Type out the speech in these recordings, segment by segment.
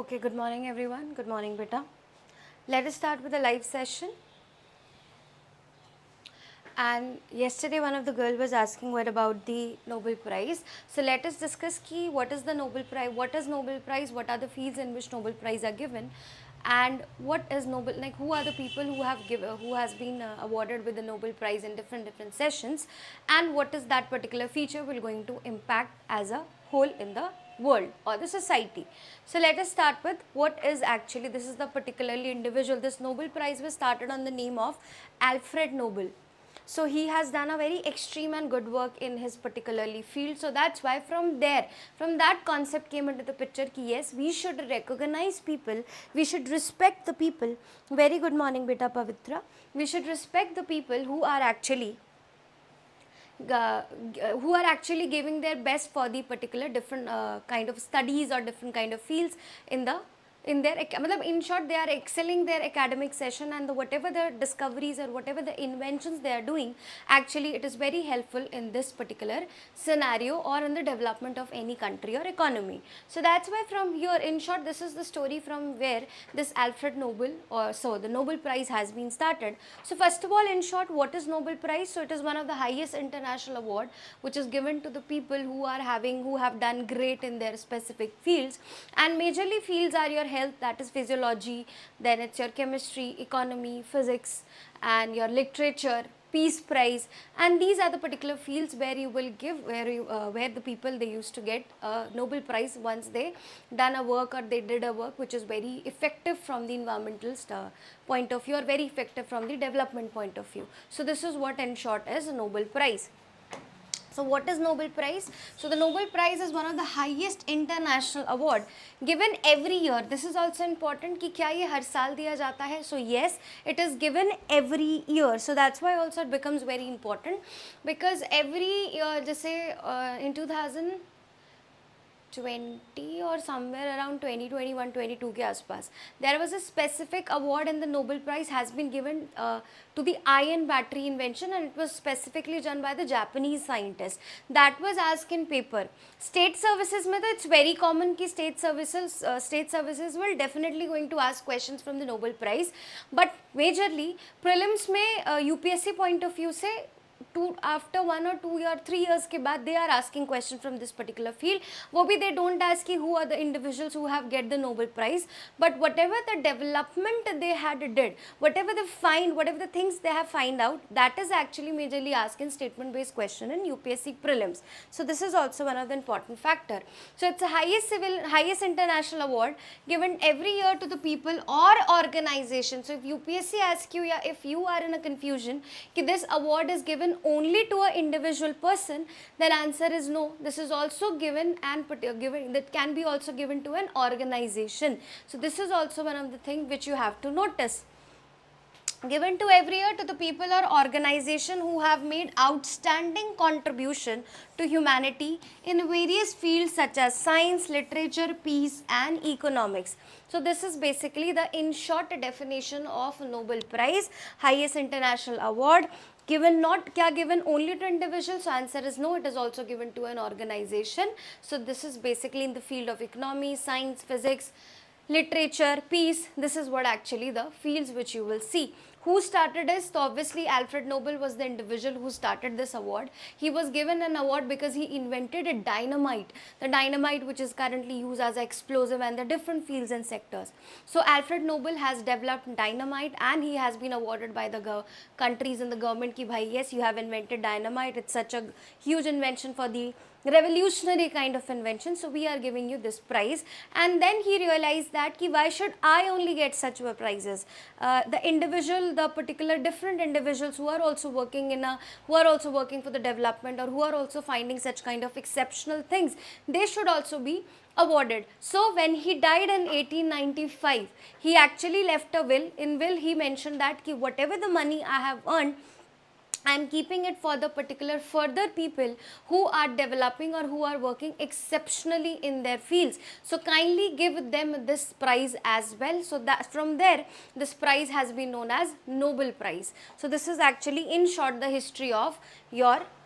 Okay, good morning everyone. Good morning, beta. Let us start with the live session. And yesterday one of the girl was asking what about the Nobel Prize. So let us discuss key what is the Nobel Prize, what is Nobel Prize, what are the fields in which Nobel Prize are given, and what is Nobel, like who are the people who have who has been awarded with the Nobel Prize in different sessions, and what is that particular feature will going to impact as a whole in the world or the society. So let us start with what is actually, this is the particularly individual. This Nobel Prize was started on the name of Alfred Nobel. So he has done a very extreme and good work in his particularly field. So that's why from there, from that concept came into the picture ki yes, we should recognize people, we should respect the people. Very good morning beta Pavitra. We should respect the people who are actually giving their best for the particular different kind of studies or different kind of fields in their, in short, they are excelling their academic session, and whatever the discoveries or whatever the inventions they are doing, actually it is very helpful in this particular scenario or in the development of any country or economy. So that's why from here, in short, this is the story from where this Alfred Nobel, or so the Nobel Prize has been started. So first of all, in short, what is Nobel Prize? So it is one of the highest international award which is given to the people who have done great in their specific fields, and majorly fields are your health, that is physiology, then it's your chemistry, economy, physics, and your literature, peace prize, and these are the particular fields where you will give, where the people they used to get a Nobel Prize once they done a work or they did a work which is very effective from the environmental point of view or very effective from the development point of view. So this is what in short is a Nobel Prize. So what is Nobel Prize? So the Nobel Prize is one of the highest international award given every year. This is also important कि क्या ये हर साल दिया जाता है? So yes, it is given every year. So that's why also it becomes very important, because every year, जैसे in 2020 or somewhere around 2021, 22 के आसपास, there was a specific award and the Nobel Prize has been given to the ion battery invention, and it was specifically done by the Japanese scientist. That was asked in paper. State services में तो it's very common कि state services will definitely going to ask questions from the Nobel Prize, but majorly prelims में UPSC point of view से after 1 or 2 or 3 years के बाद they are asking question from this particular field. वो भी they don't ask who are the individuals who have get the Nobel Prize, but whatever the development they had did, whatever the things they have find out, that is actually majorly asked in statement based question in UPSC prelims. So this is also one of the important factor. So it's the highest international award given every year to the people or organization. So if UPSC asks you, if you are in a confusion कि this award is given only to an individual person, then answer is no. This is also given and that can be also given to an organization. So this is also one of the things which you have to notice. Given to every year to the people or organization who have made outstanding contribution to humanity in various fields such as science, literature, peace and economics. So this is basically the in short definition of Nobel Prize, highest international award. Given given only to individuals, so answer is no, it is also given to an organization. So this is basically in the field of economy, science, physics, literature, peace. This is what actually the fields which you will see. Who started this? So obviously Alfred Nobel was the individual who started this award. He was given an award because he invented a dynamite, the dynamite which is currently used as an explosive and the different fields and sectors. So Alfred Nobel has developed dynamite and he has been awarded by the countries and the government ki bhai yes, you have invented dynamite, it's such a huge invention for the revolutionary kind of invention, so we are giving you this prize. And then he realized that ki why should I only get such prizes? The particular different individuals who are also working for the development or who are also finding such kind of exceptional things, they should also be awarded. So when he died in 1895, he actually left a will. In will he mentioned that ki whatever the money I have earned, I am keeping it for the particular further people who are developing or who are working exceptionally in their fields. So kindly give them this prize as well. So that from there, this prize has been known as Nobel Prize. So this is actually in short the history of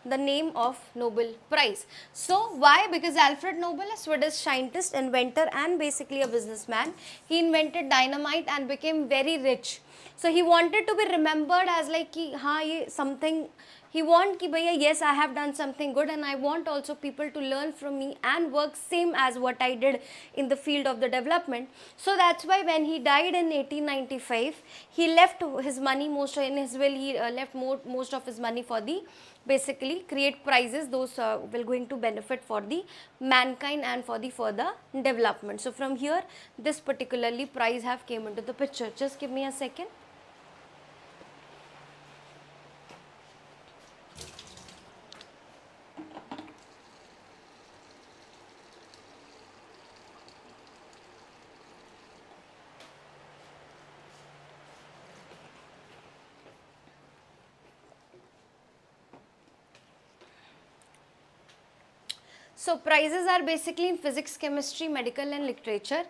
the name of Nobel Prize. So why? Because Alfred Nobel, a Swedish scientist, inventor and basically a businessman, he invented dynamite and became very rich. So he wanted to be remembered as like कि हाँ ये something, he want कि भैया yes I have done something good and I want also people to learn from me and work same as what I did in the field of the development. So that's why when he died in 1895, he left his money, most in his will he left most of his money for the basically create prizes, those will going to benefit for the mankind and for the further development. So from here this particularly prize have came into the picture. Just give me a second. So prizes are basically in physics, chemistry, medical and literature,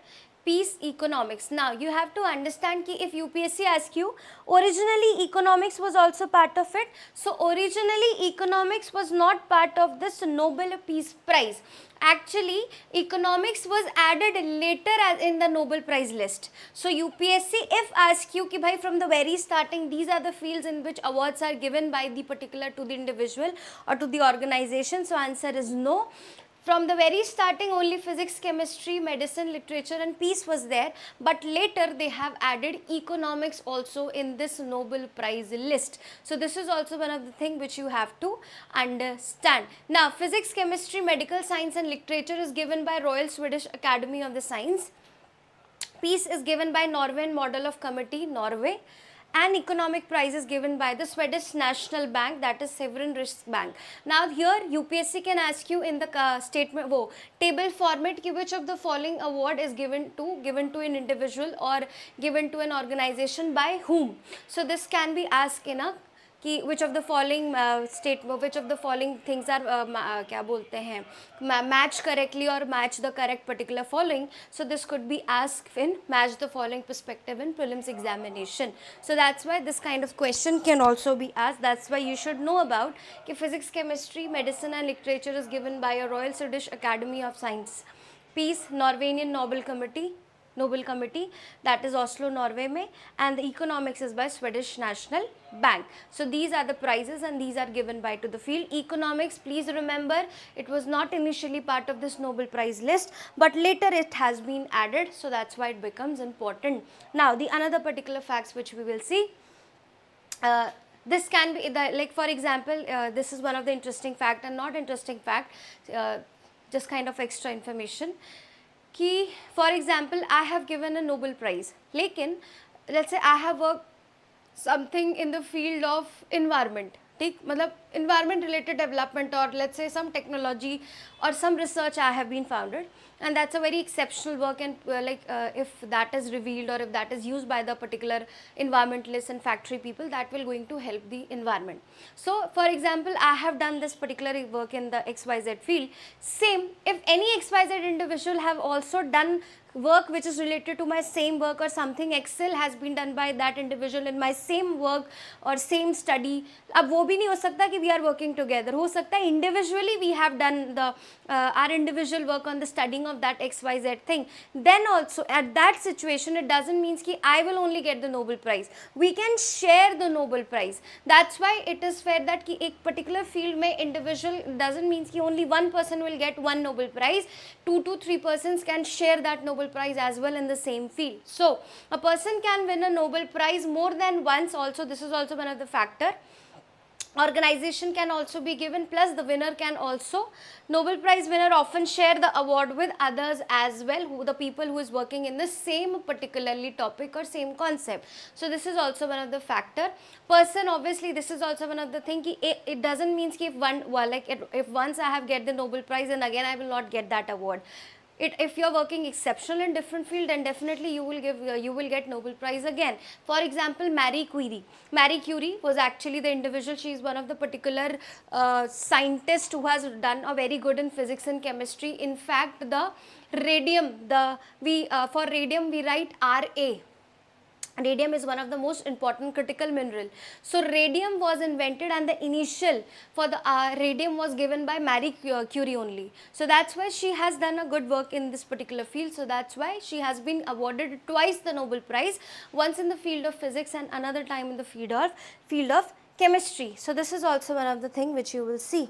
peace, economics. Now you have to understand कि if UPSC asks you, originally economics was also part of it. So originally economics was not part of this Nobel Peace Prize. Actually economics was added later as in the Nobel Prize list. So UPSC if ask you कि भाई from the very starting these are the fields in which awards are given by the particular to the individual or to the organization, so answer is no. From the very starting only physics, chemistry, medicine, literature and peace was there, but later they have added economics also in this Nobel Prize list. So this is also one of the things which you have to understand. Now physics, chemistry, medical science and literature is given by Royal Swedish Academy of the Science. Peace is given by Norwegian Model of Committee, Norway. And economic prize is given by the Swedish National Bank, that is Sovereign Risk Bank. Now here UPSC can ask you in the statement table format ki which of the following award is given to an individual or given to an organization by whom. So this can be asked in a कि which of the following which of the following things are क्या बोलते हैं match correctly or match the correct particular following. So this could be asked in match the following perspective in prelims examination. So that's why this kind of question can also be asked. That's why you should know about कि physics, chemistry, medicine and literature is given by a Royal Swedish Academy of Science. Peace, Norwegian Nobel Committee, that is Oslo, Norway में, and the economics is by Swedish National Bank. So these are the prizes and these are given by to the field. Economics, please remember, it was not initially part of this Nobel Prize list, but later it has been added, so that's why it becomes important. Now the another particular facts which we will see, this can be like for example, this is one of the interesting fact and not interesting fact, just kind of extra information. कि for example I have given a Nobel Prize, लेकिन let's say I have worked something in the field of environment, ठीक, मतलब environment related development or let's say some technology or some research I have been founded, and that's a very exceptional work, and if that is revealed or if that is used by the particular environmentalists and factory people, that will going to help the environment. So for example I have done this particular work in the XYZ field. Same, if any XYZ individual have also done work which is related to my same work or something excel has been done by that individual in my same work or same study, अब वो भी नहीं हो सकता कि we are working together, हो सकता है individually we have done the our individual work on the studying of that XYZ thing. Then also at that situation it doesn't mean कि I will only get the Nobel Prize, we can share the Nobel Prize. That's why it is fair that कि एक particular field में individual doesn't mean कि only one person will get one Nobel Prize, 2 to 3 persons can share that Nobel Prize as well in the same field. So a person can win a Nobel Prize more than once also. This is also one of the factor. Organization can also be given, plus the winner can also, Nobel Prize winner often share the award with others as well, who the people who is working in the same particularly topic or same concept. So this is also one of the factor. Person, obviously this is also one of the thing, it doesn't mean if once I have get the Nobel Prize and again I will not get that award. If you're working exceptional in different field, then definitely you will get Nobel Prize again. For example, Marie Curie was actually the individual. She is one of the particular scientist who has done a very good in physics and chemistry. In fact, the radium, for radium we write Ra. Radium is one of the most important critical mineral. So radium was invented, and the initial for the radium was given by Marie Curie only. So that's why she has done a good work in this particular field. So that's why she has been awarded twice the Nobel Prize, once in the field of physics and another time in the field of chemistry. So this is also one of the thing which you will see.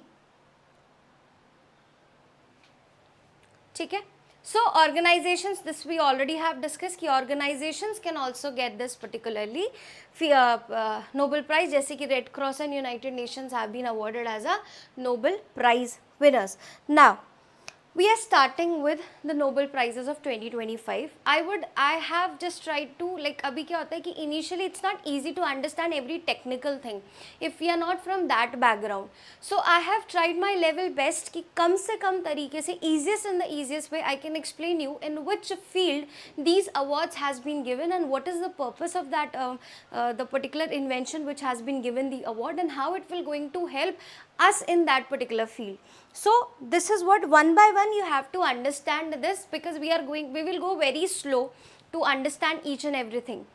Okay? So organizations, this we already have discussed कि organizations can also get this particularly Nobel Prize, जैसे कि Red Cross and United Nations have been awarded as a Nobel Prize winners. Now, we are starting with the Nobel Prizes of 2025. I have just tried to, like, अभी क्या होता है कि initially it's not easy to understand every technical thing if we are not from that background. So I have tried my level best कि कम से कम तरीके से easiest way I can explain you in which field these awards has been given and what is the purpose of that the particular invention which has been given the award, and how it will going to help us in that particular field. So this is what one by one you have to understand this, because we will go very slow to understand each and everything.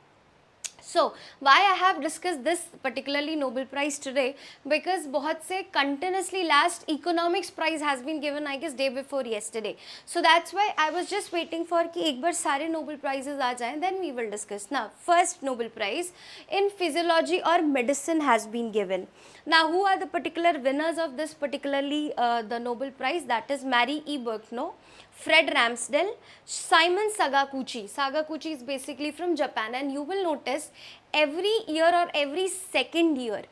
So why I have discussed this particularly Nobel Prize today, because बहुत से continuously last economics prize has been given, I guess day before yesterday. So that's why I was just waiting for कि एक बार सारे Nobel Prizes आ जाएं, then we will discuss. Now first Nobel Prize in physiology or medicine has been given. Now who are the particular winners of this particularly the Nobel Prize? That is Mary E. Berkno, Fred Ramsdell, Simon Sagaguchi. Sagaguchi is basically from Japan, and you will notice every year or every second year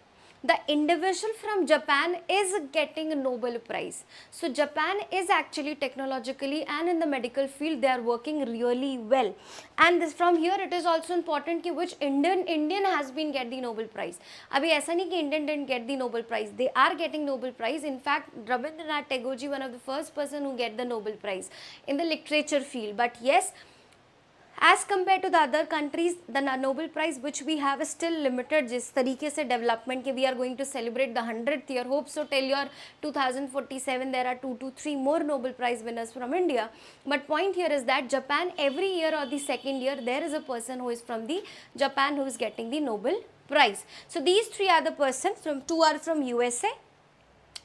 the individual from Japan is getting a Nobel Prize. So Japan is actually technologically and in the medical field they are working really well. And this, from here it is also important कि which Indian has been get the Nobel Prize. अभी ऐसा नहीं कि Indian didn't get the Nobel Prize. They are getting Nobel Prize. In fact, Rabindranath Tagore ji, one of the first person who get the Nobel Prize in the literature field. But yes, as compared to the other countries, the Nobel Prize which we have is still limited. जिस तरीके से development के we are going to celebrate the 100th year. Hope so till your 2047 there are 2 to 3 more Nobel Prize winners from India. But point here is that Japan, every year or the second year there is a person who is from the Japan who is getting the Nobel Prize. So these three are the persons, from 2 are from USA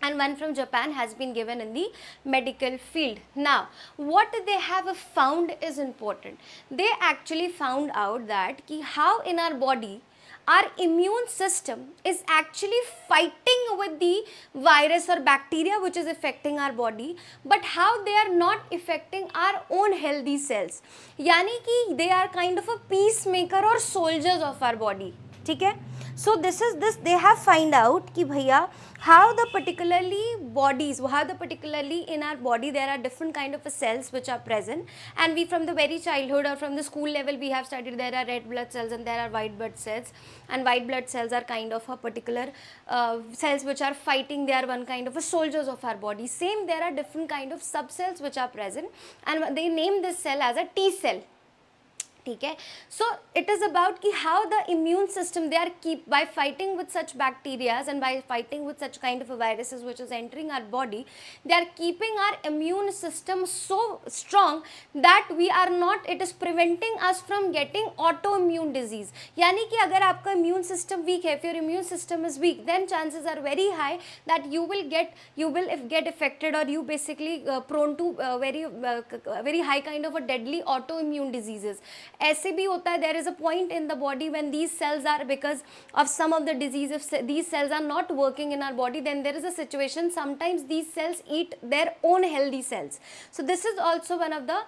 and 1 from Japan has been given in the medical field. Now, what they have found is important. They actually found out that ki how in our body our immune system is actually fighting with the virus or bacteria which is affecting our body, but how they are not affecting our own healthy cells. Yani ki they are kind of a peacemaker or soldiers of our body. ठीक है. So this they have find out कि भैया how the particularly in our body there are different kind of cells which are present, and we from the very childhood or from the school level we have studied there are red blood cells and there are white blood cells, and white blood cells are kind of a particular cells which are fighting, they are one kind of a soldiers of our body. Same, there are different kind of subcells which are present, and they name this cell as a T cell. ठीक है. So it is about कि how the immune system they are keep by fighting with such bacteria and by fighting with such kind of a viruses which is entering our body, they are keeping our immune system so strong that we are not, it is preventing us from getting autoimmune disease. यानी कि अगर आपका immune system weak है, if your immune system is weak, then chances are very high that you will get affected, or you basically prone to very high kind of a deadly autoimmune diseases. ऐसे भी होता है, there is a point in the body when these cells are, because of some of the diseases, these cells are not working in our body, then there is a situation sometimes these cells eat their own healthy cells. So this is also one of the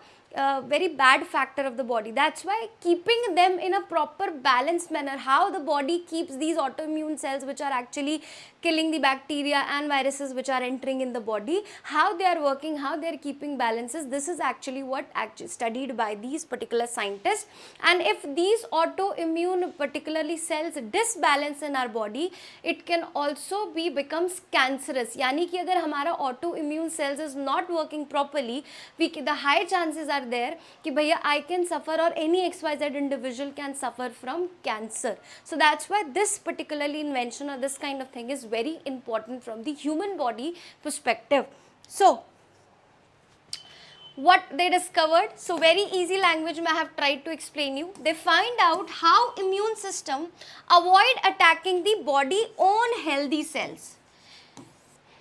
very bad factor of the body. That's why keeping them in a proper balanced manner, how the body keeps these autoimmune cells which are actually killing the bacteria and viruses which are entering in the body, how they are working, how they are keeping balances, this is actually what actually studied by these particular scientists. And if these autoimmune particularly cells disbalance in our body, it can also becomes cancerous. Yani ki agar hamara autoimmune cells is not working properly, the high chances are there ki bhaiya I can suffer, or any XYZ individual can suffer from cancer. So that's why this particularly invention or this kind of thing is very important from the human body perspective. So what they discovered, so very easy language I have tried to explain you. They find out how immune system avoid attacking the body own healthy cells.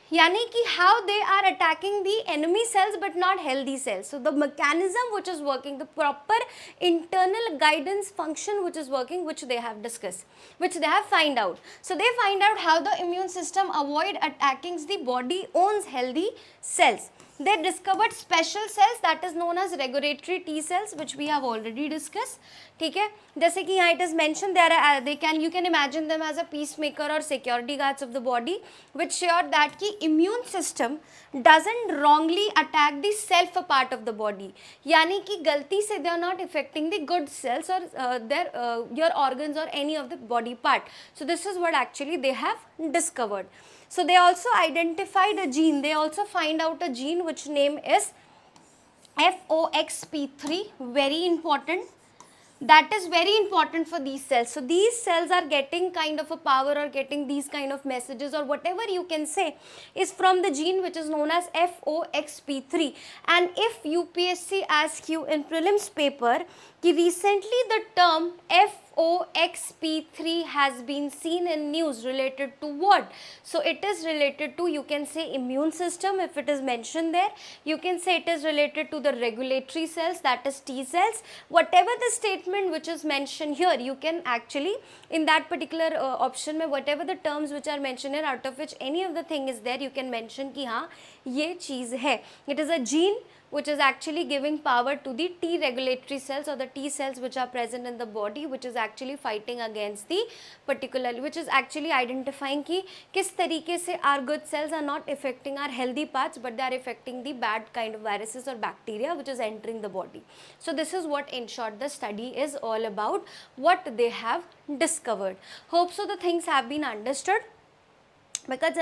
Yani ki how they are attacking the enemy cells but not healthy cells. So the mechanism which is working, the proper internal guidance function which is working, which they have discussed, which they have find out. So they find out how the immune system avoid attacking the body owns healthy cells. They discovered special cells that is known as regulatory T cells, which we have already discussed. ठीक है, जैसे कि यहाँ it is mentioned you can imagine them as a peacemaker or security guards of the body, which sure that ki immune system doesn't wrongly attack the self part of the body. यानी कि गलती से they are not affecting the good cells or your organs or any of the body part. So this is what actually they have discovered. So they also identified a gene. They also find out a gene which name is FOXP3, very important. That is very important for these cells. So these cells are getting kind of a power or getting these kind of messages or whatever you can say is from the gene which is known as FOXP3. And if UPSC asks you in prelims paper कि recently the term FOXP3 has been seen in news related to what? So it is related to, you can say, immune system if it is mentioned there. You can say it is related to the regulatory cells, that is T cells. Whatever the statement which is mentioned here, you can actually in that particular option mein whatever the terms which are mentioned here, out of which any of the thing is there, you can mention ki haan ye cheez hai. It is a gene which is actually giving power to the T regulatory cells or the T cells which are present in the body, which is actually fighting against the particular, which is actually identifying ki kis tarike se our good cells are not affecting our healthy parts, but they are affecting the bad kind of viruses or bacteria which is entering the body. So this is what in short the study is all about, what they have discovered. Hope so the things have been understood. Because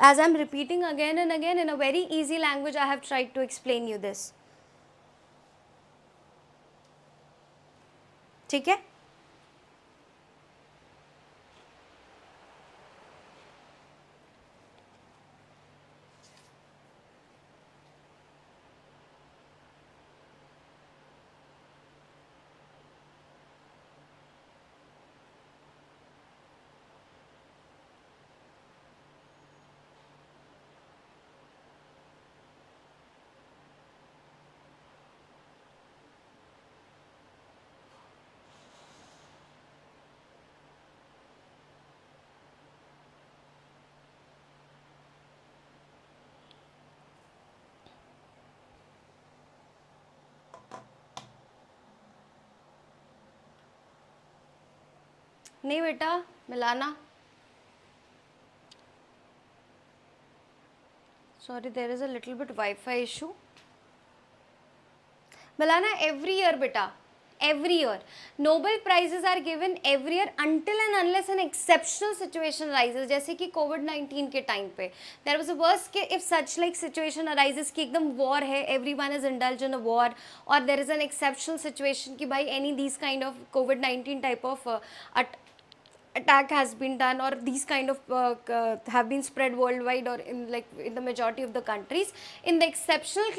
as I am repeating again and again in a very easy language, I have tried to explain you this. ठीक है? नहीं बेटा मिलाना, sorry there is a little bit Wi-Fi issue. मिलाना every year बेटा, every year. Nobel prizes are given every year until and unless an exceptional situation arises. जैसे कि COVID-19 के टाइम पे there was a worst case if such like situation arises कि एकदम war है, everyone is indulged in a war, or there is an exceptional situation कि भाई any these kind of COVID-19 type of attack has been done, or these kind of have been spread worldwide or in the majority of the countries. In the exceptional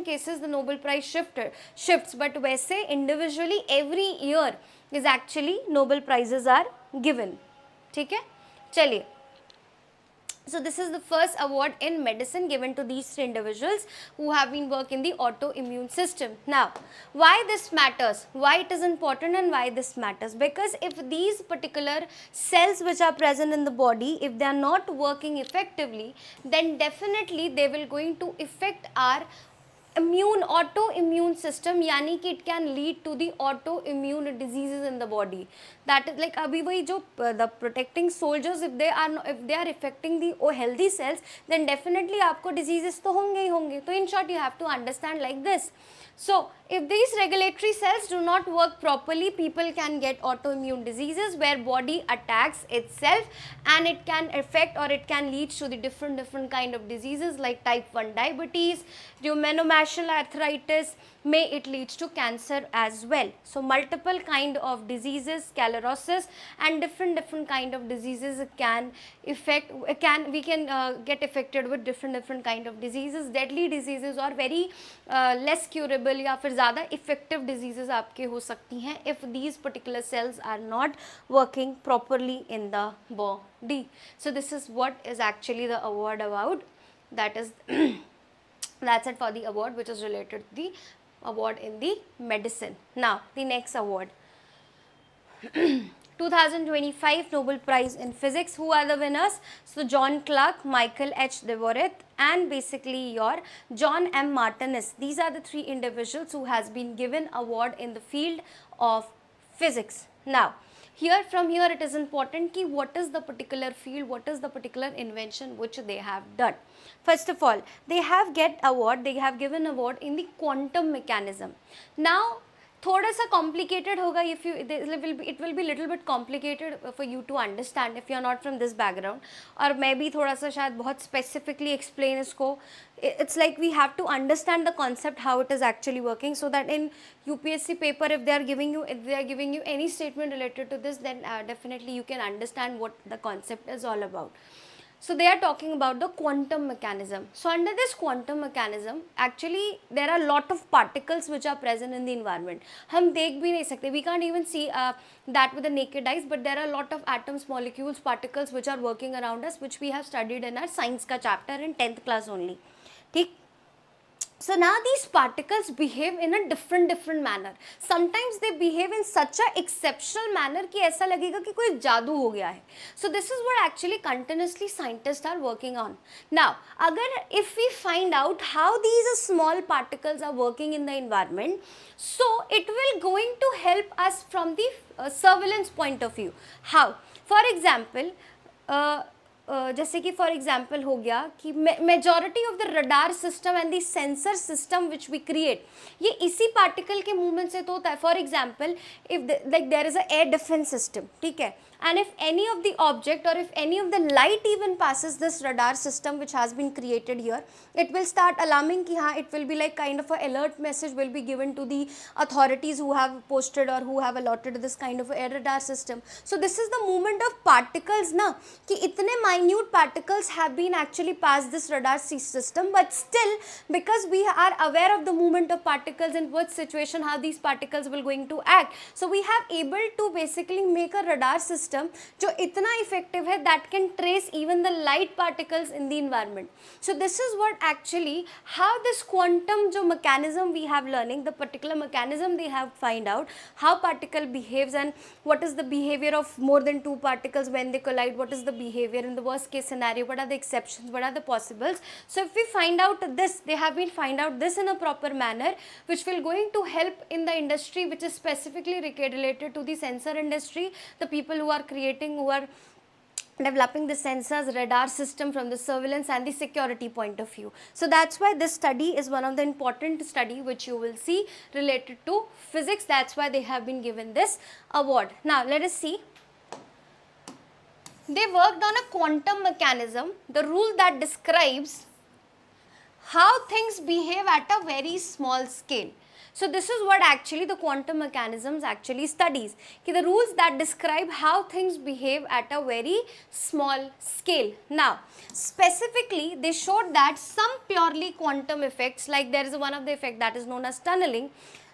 cases the Nobel Prize shifts, but वैसे individually every year is actually Nobel prizes are given. ठीक है, चलिए. So this is the first award in medicine given to these three individuals who have been working in the autoimmune system. Now, why this matters? Why it is important and why this matters? Because if these particular cells which are present in the body, if they are not working effectively, then definitely they will going to affect our immune autoimmune system, यानी कि it can lead to the autoimmune diseases in the body. That is like अभी वही जो the protecting soldiers, if they are affecting the healthy cells, then definitely आपको diseases तो होंगे ही होंगे. तो in short you have to understand like this. So if these regulatory cells do not work properly, people can get autoimmune diseases where body attacks itself, and it can affect or it can lead to the different kind of diseases like type 1 diabetes, rheumatoid arthritis, may it leads to cancer as well. So multiple kind of diseases, sclerosis and different kind of diseases can affect, we can get affected with different kind of diseases, deadly diseases or very less curable या फिर ज़्यादा effective diseases आपके हो सकती हैं if these particular cells are not working properly in the body. So this is what is actually the award about. That is that's it for the award which is related to the award in the medicine. Now the next award. 2025 Nobel Prize in Physics. Who are the winners? So John Clark, Michael H. Dvorak and basically your John M. Martinez. These are the three individuals who has been given award in the field of physics. Now from here it is important ki what is the particular field, what is the particular invention which they have done. First of all, they have given award in the quantum mechanism. Now थोड़ा सा complicated होगा, if you it will be little bit complicated for you to understand if you are not from this background, और मैं भी थोड़ा सा शायद बहुत specifically explain इसको. It's like we have to understand the concept how it is actually working, so that in UPSC paper if they are giving you any statement related to this, then definitely you can understand what the concept is all about. So they are talking about the quantum mechanism. So under this quantum mechanism, actually there are a lot of particles which are present in the environment. हम देख भी नहीं सकते, we can't even see that with the naked eyes, but there are a lot of atoms, molecules, particles which are working around us, which we have studied in our science का chapter in 10th class only. ठीक? So now these particles behave in a different manner. Sometimes they behave in such a exceptional manner कि ऐसा लगेगा कि कोई जादू हो गया है. So this is what actually continuously scientists are working on. Now, if we find out how these small particles are working in the environment, so it will going to help us from the surveillance point of view. How? For example, जैसे कि for example हो गया कि majority of the radar system and the sensor system which we create, ये इसी particle के movement से तो होता है. For example if like there is a air defence system, ठीक है, and if any of the object or if any of the light even passes this radar system which has been created here, it will start alarming ki haan, it will be like kind of a alert message will be given to the authorities who have posted or who have allotted this kind of air radar system. So this is the movement of particles na, ki itne minute particles have been actually passed this radar system, but still because we are aware of the movement of particles in what situation how these particles will going to act, so we have able to basically make a radar system जो इतना effective है that can trace even the light particles in the environment. So this is what actually how this quantum जो mechanism we have learning, the particular mechanism they have find out how particle behaves and what is the behavior of more than two particles when they collide, what is the behavior in the worst case scenario, what are the exceptions, what are the possibles. So if we find out this, they have been find out this in a proper manner which will going to help in the industry which is specifically related to the sensor industry, the people who are creating, who are developing the sensors, radar system from the surveillance and the security point of view. So that's why this study is one of the important study which you will see related to physics. That's why they have been given this award. Now let us see. They worked on a quantum mechanism, the rule that describes how things behave at a very small scale. So this is what actually the quantum mechanisms actually studies, कि the rules that describe how things behave at a very small scale. Now, specifically they showed that some purely quantum effects, like there is one of the effect that is known as tunneling,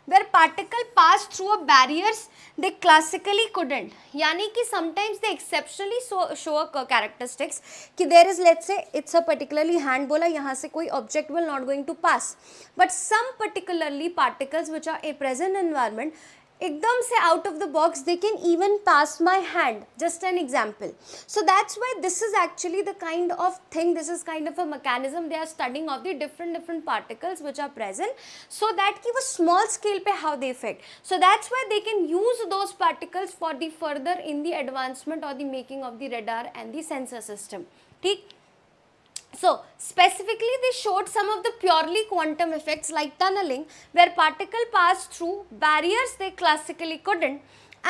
where particle pass through a barriers they classically couldn't. यानी कि sometimes they exceptionally show a characteristics कि there is, let's say it's a particularly hand बोला, यहाँ से कोई object will not going to pass, but some particularly particles which are a present environment, ekdam se out of the box, they can even pass my hand. Just an example. So that's why this is actually the kind of thing, this is kind of a mechanism they are studying of the different particles which are present, so that ki wo small scale pe how they affect. So that's why they can use those particles for the further in the advancement or the making of the radar and the sensor system. ठीक. So, specifically they showed some of the purely quantum effects like tunneling, where particle pass through barriers they classically couldn't,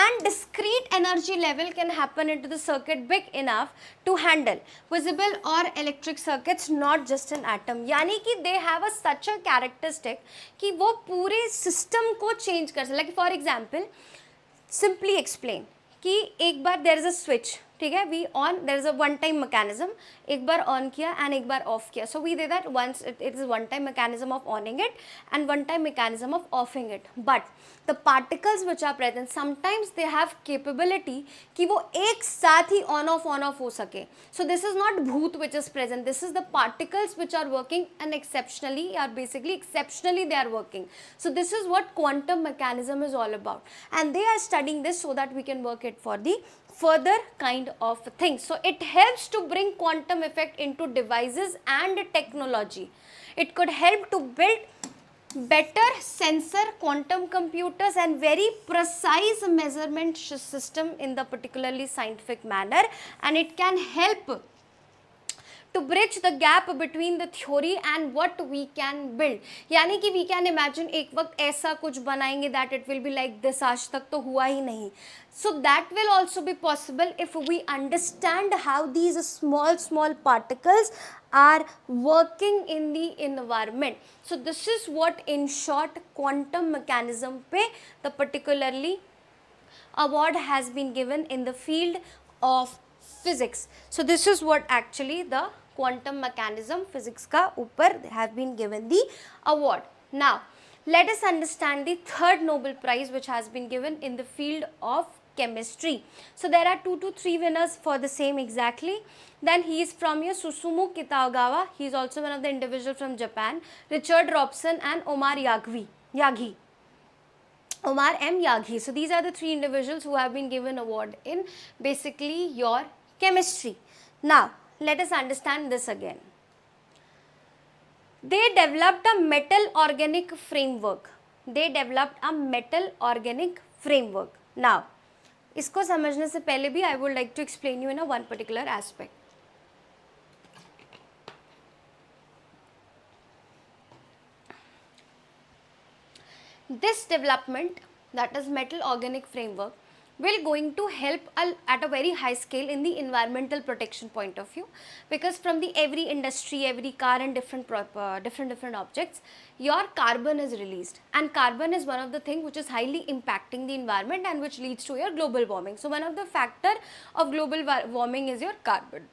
and discrete energy level can happen into the circuit big enough to handle visible or electric circuits, not just an atom. यानी कि they have a such a characteristic कि वो पूरे system को change कर सकते. Like for example, simply explain कि एक बार there is a switch, ठीक है, we on, there is a one time mechanism, एक बार ऑन किया एंड एक बार ऑफ किया. So we they that once it is one time mechanism of onning it and one time mechanism of offing it. But the particles which are present sometimes they have capability कि वो एक साथ ही on off हो सके. सो this is not भूत which is present, this is the particles which are working and exceptionally, are basically exceptionally they are working. So this is what quantum mechanism is all about, and they are studying this so that we can work it for the further kind of thing. So it helps to bring quantum effect into devices and technology. It could help to build better sensor quantum computers and very precise measurement system in the particularly scientific manner, and it can help to bridge the gap between the theory and what we can build. यानी कि we can imagine एक वक्त ऐसा कुछ बनाएंगे that it will be like this, आज तक तो हुआ ही नहीं. So that will also be possible if we understand how these small particles are working in the environment. So this is what in short quantum mechanism पे the particularly award has been given in the field of physics. So this is what actually the quantum mechanism physics का ऊपर have been given the award. Now let us understand the third Nobel Prize which has been given in the field of chemistry. So there are 2 to 3 winners for the same exactly. Then he is from here, Susumu Kitagawa. He is also one of the individuals from Japan. Richard Robson and Omar Yaghi. Omar M. Yaghi. So these are the 3 individuals who have been given award in basically your chemistry. Now let us understand this again. They developed a metal organic framework. Now इसको समझने से पहले भी I would like to explain you in a one particular aspect. This development, that is metal organic framework, will going to help at a very high scale in the environmental protection point of view, because from the every industry, every car and different objects, your carbon is released, and carbon is one of the things which is highly impacting the environment and which leads to your global warming. So one of the factor of global warming is your carbon,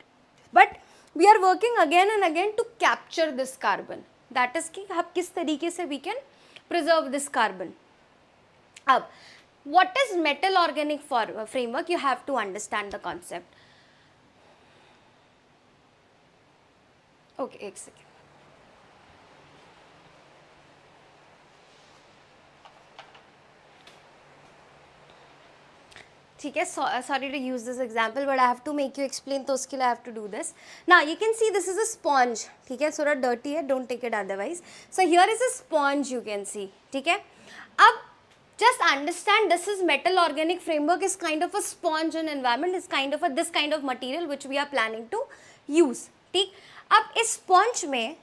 but we are working again and again to capture this carbon. That is कि हम किस तरीके से we can preserve this carbon. अब what is metal organic framework? You have to understand the concept. Okay, एक second. ठीक है, sorry to use this example, but I have to make you explain, तो उसके लिए I have to do this. Now you can see this is a sponge, ठीक है, थोड़ा dirty है, don't take it otherwise. So here is a sponge, you can see, ठीक है. अब just understand this is metal organic framework is kind of a sponge in environment, is kind of a this kind of material which we are planning to use. ठीक, अब इस sponge में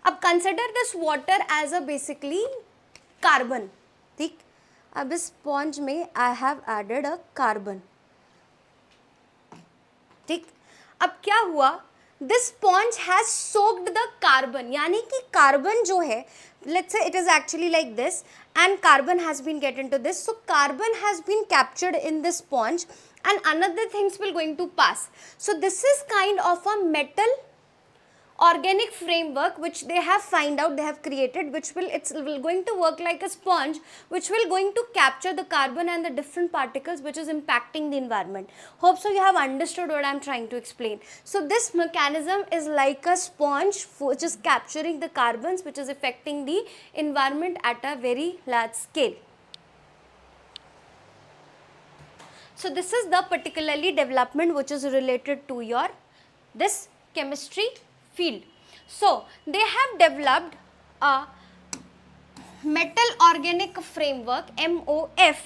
अब consider this water as a basically carbon. ठीक, अब इस sponge में I have added a carbon. ठीक, अब क्या हुआ, this sponge has soaked the carbon, यानी कि carbon जो है, let's say it is actually like this, and carbon has been get into this, so carbon has been captured in this sponge and another things will going to pass. So this is kind of a metal organic framework which they have find out, they have created, which will going to work like a sponge, which will going to capture the carbon and the different particles which is impacting the environment. Hope so you have understood what I am trying to explain. So this mechanism is like a sponge which is capturing the carbons which is affecting the environment at a very large scale. So this is the particularly development which is related to your this chemistry field. So they have developed a metal organic framework, MOF,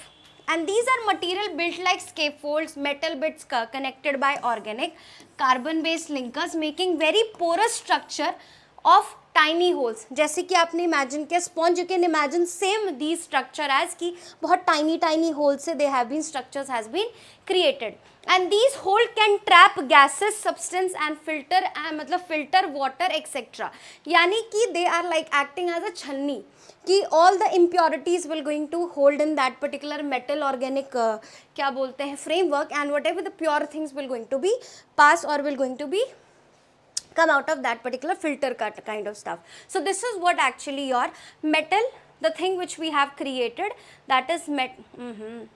and these are material built like scaffolds, metal bits connected by organic carbon based linkers, making very porous structure of tiny holes. जैसे कि आपने imagine किया sponge, you can imagine same these structure as कि बहुत tiny holes से they have been structures has been created, and these hole can trap gases, substance and filter मतलब filter water etc. यानी कि they are like acting as a छलनी कि all the impurities will going to hold in that particular metal organic क्या बोलते हैं framework, and whatever the pure things will going to be pass or will going to be come out of that particular filter cut kind of stuff. So this is what actually your metal, the thing which we have created, that is metal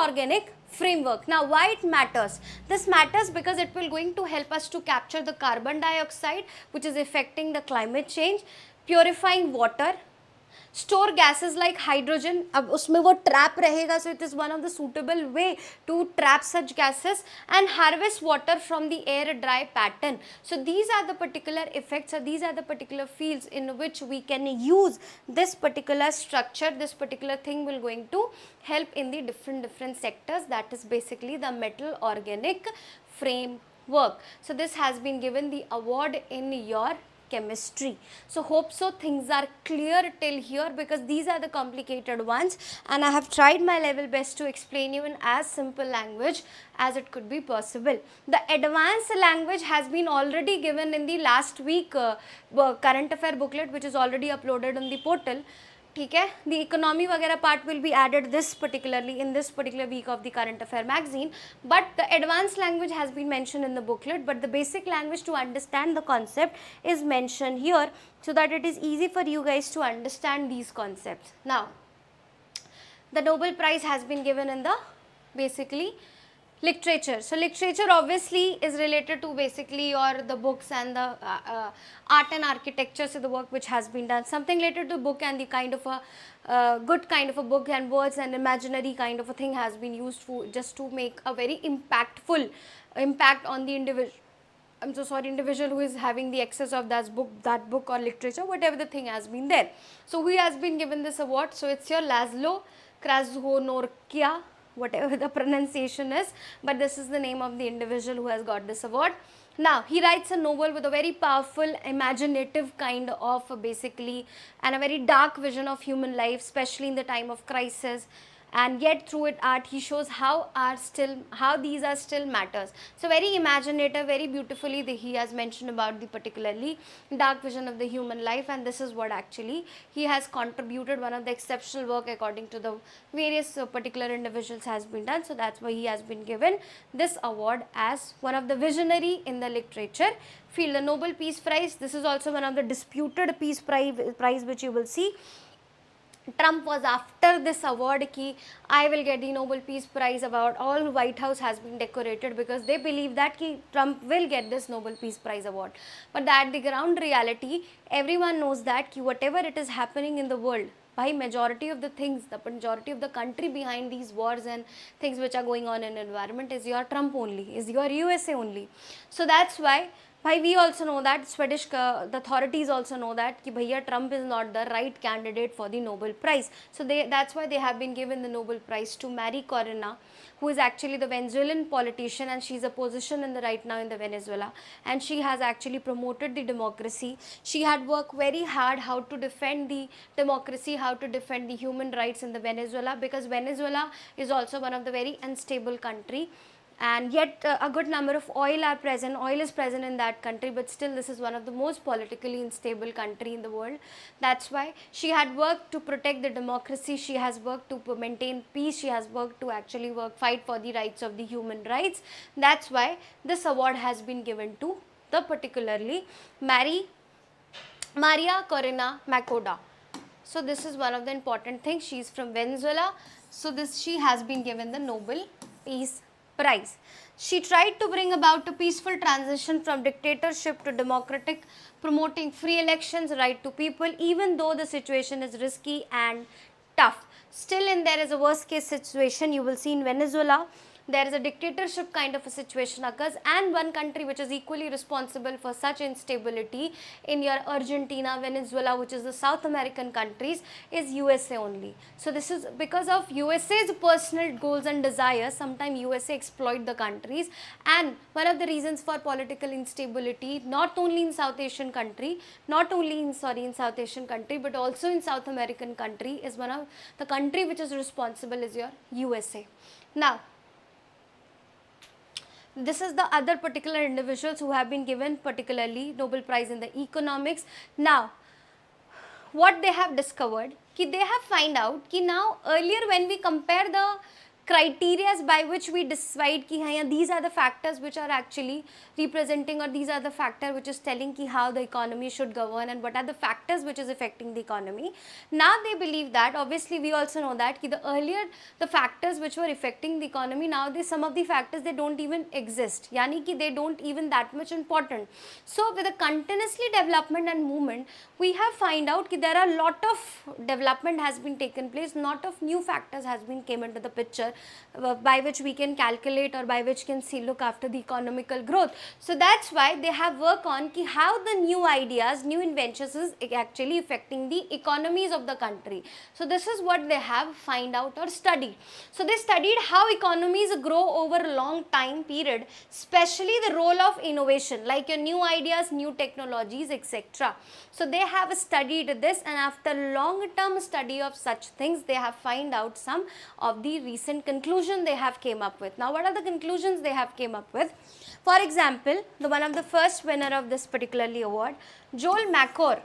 organic framework. Now why it matters? This matters because it will going to help us to capture the carbon dioxide which is affecting the climate change, purifying water, store gases like hydrogen, अब उसमें वो trap रहेगा, so it is one of the suitable way to trap such gases, and harvest water from the air dry pattern. So these are the particular effects, or these are the particular fields in which we can use this particular structure. This particular thing will going to help in the different sectors, that is basically the metal organic framework. So this has been given the award in your chemistry. So hope so things are clear till here, because these are the complicated ones and I have tried my level best to explain you in as simple language as it could be possible. The advanced language has been already given in the last week current affair booklet, which is already uploaded on the portal. ठीक है, the economy वगैरह part will be added this particularly in this particular week of the current affair magazine, but the advanced language has been mentioned in the booklet, but the basic language to understand the concept is mentioned here so that it is easy for you guys to understand these concepts. Now the Nobel Prize has been given in the basically literature. So literature obviously is related to basically your the books and the art and architecture, so the work which has been done, something related to book and the kind of a good kind of a book, and words and imaginary kind of a thing has been used for just to make a very impactful impact on the individual. I'm so sorry, individual who is having the access of that book or literature, whatever the thing has been there. So who has been given this award? So it's your Laszlo Krasnohorkia, whatever the pronunciation is, but this is the name of the individual who has got this award. Now he writes a novel with a very powerful imaginative kind of basically and a very dark vision of human life, especially in the time of crisis, and yet through it art he shows how these are still matters. So very imaginative, very beautifully he has mentioned about the particularly dark vision of the human life, and this is what actually he has contributed, one of the exceptional work according to the various particular individuals has been done. So that's why he has been given this award as one of the visionary in the literature field. The Nobel Peace Prize, this is also one of the disputed peace prize which you will see. Trump was after this award ki I will get the Nobel Peace Prize award. All White House has been decorated because they believe that ki Trump will get this Nobel Peace Prize award. But at the ground reality, everyone knows that ki whatever it is happening in the world, by majority of the things, the majority of the country behind these wars and things which are going on in environment is your Trump only, is your USA only. So that's why we also know that Swedish the authorities also know that ki bhaiya Trump is not the right candidate for the Nobel Prize. So that's why they have been given the Nobel Prize to Mary Corina, who is actually the Venezuelan politician, and she is a position in the right now in the Venezuela, and she has actually promoted the democracy. She had worked very hard how to defend the democracy, how to defend the human rights in the Venezuela, because Venezuela is also one of the very unstable country. And yet a good number of oil is present in that country, but still this is one of the most politically unstable country in the world. That's why she had worked to protect the democracy, she has worked to maintain peace, she has worked to actually fight for the rights of the human rights. That's why this award has been given to the particularly Maria Corina Machado. So this is one of the important things. She is from Venezuela, so she has been given the Nobel Peace Prize. She tried to bring about a peaceful transition from dictatorship to democratic, promoting free elections, right to people, even though the situation is risky and tough. Still, in there is a worst case situation. You will see in Venezuela, there is a dictatorship kind of a situation occurs, and one country which is equally responsible for such instability in your Argentina, Venezuela, which is the South American countries, is USA only. So this is because of USA's personal goals and desires. Sometimes USA exploit the countries, and one of the reasons for political instability, not only in South Asian country, South Asian country, but also in South American country, is one of the country which is responsible is your USA. Now, this is the other particular individuals who have been given particularly Nobel Prize in the economics. Now, what they have discovered, कि they have find out कि now earlier when we compare the criteria by which we decide कि हाँ, these are the factors which are actually representing, or these are the factor which is telling कि how the economy should govern and what are the factors which is affecting the economy. Now they believe that, obviously we also know that कि the earlier the factors which were affecting the economy, now some of the factors they don't even exist, यानी कि they don't even that much important. So with the continuously development and movement, we have find out कि there are lot of development has been taken place, lot of new factors has been came into the picture by which we can calculate or by which can see look after the economical growth. So that's why they have worked on ki how the new ideas, new inventions is actually affecting the economies of the country. So this is what they have find out or studied. So they studied how economies grow over a long time period, especially the role of innovation like your new ideas, new technologies, etc. So they have studied this, and after long term study of such things, they have find out some of the recent conclusion they have came up with. Now what are the conclusions they have came up with? For example, the one of the first winner of this particularly award, Joel Makor,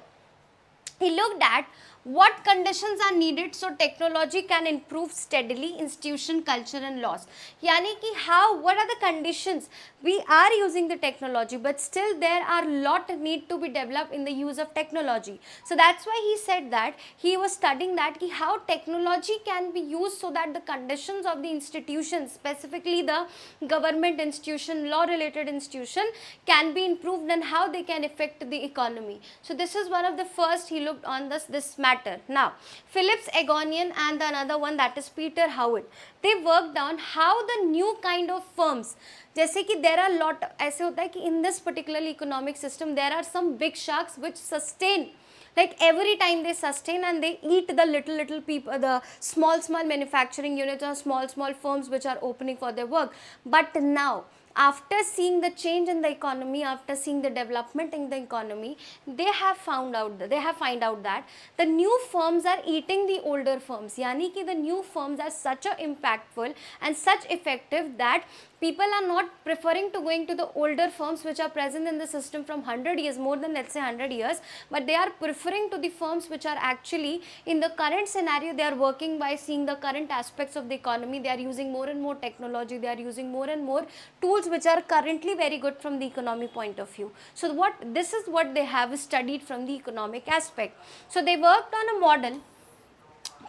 he looked at what conditions are needed so technology can improve steadily institution, culture and laws. यानी कि how, what are the conditions? We are using the technology, but still there are lot need to be developed in the use of technology. So that's why he said that he was studying that कि how technology can be used so that the conditions of the institutions, specifically the government institution, law related institution, can be improved and how they can affect the economy. So this is one of the first he looked on this matter. Now, Phillips Egonian and the another one, that is Peter Howard, they worked on how the new kind of firms, जैसे कि there are lot, ऐसे होता है कि in this particular economic system there are some big sharks which sustain, like every time they sustain and they eat the little people, the small manufacturing units or small firms which are opening for their work. But now, after seeing the change in the economy, after seeing the development in the economy, they have find out that the new firms are eating the older firms. यानी कि the new firms are such a impactful and such effective that people are not preferring to going to the older firms which are present in the system from 100 years, more than let's say 100 years, but they are preferring to the firms which are actually in the current scenario, they are working by seeing the current aspects of the economy, they are using more and more technology, they are using more and more tools which are currently very good from the economy point of view. So this is what they have studied from the economic aspect. So they worked on a model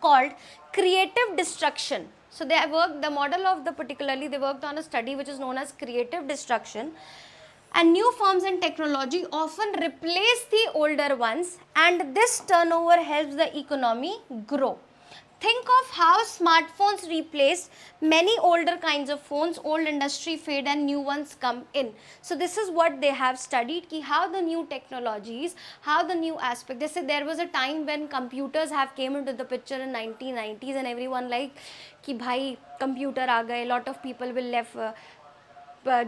called creative destruction. So they have worked, the model of the particularly, they worked on a study which is known as creative destruction, and new firms and technology often replace the older ones, and this turnover helps the economy grow. Think of how smartphones replaced many older kinds of phones, old industry fade and new ones come in. So this is what they have studied, ki how the new technologies, how the new aspect. They say there was a time when computers have came into the picture in 1990s and everyone like ki bhai computer aa gaye, lot of people will left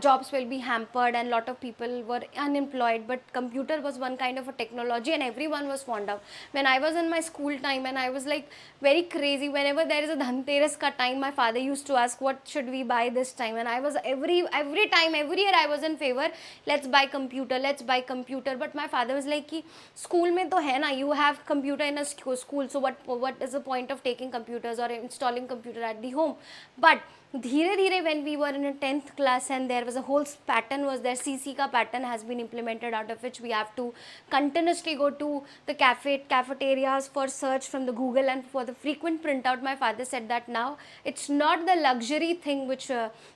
jobs will be hampered and lot of people were unemployed, but computer was one kind of a technology and everyone was fond of. When I was in my school time and I was like very crazy, whenever there is a Dhanteras ka time, my father used to ask what should we buy this time, and I was every year I was in favor, let's buy computer, but my father was like ki school mein to hai na, you have computer in a school, so what is the point of taking computers or installing computer at the home. But धीरे when we were in a 10th class and there was a whole pattern was there, CC ka pattern has been implemented, out of which we have to continuously go to the cafeterias for search from the Google and for the frequent printout. My father said that now it's not the luxury thing which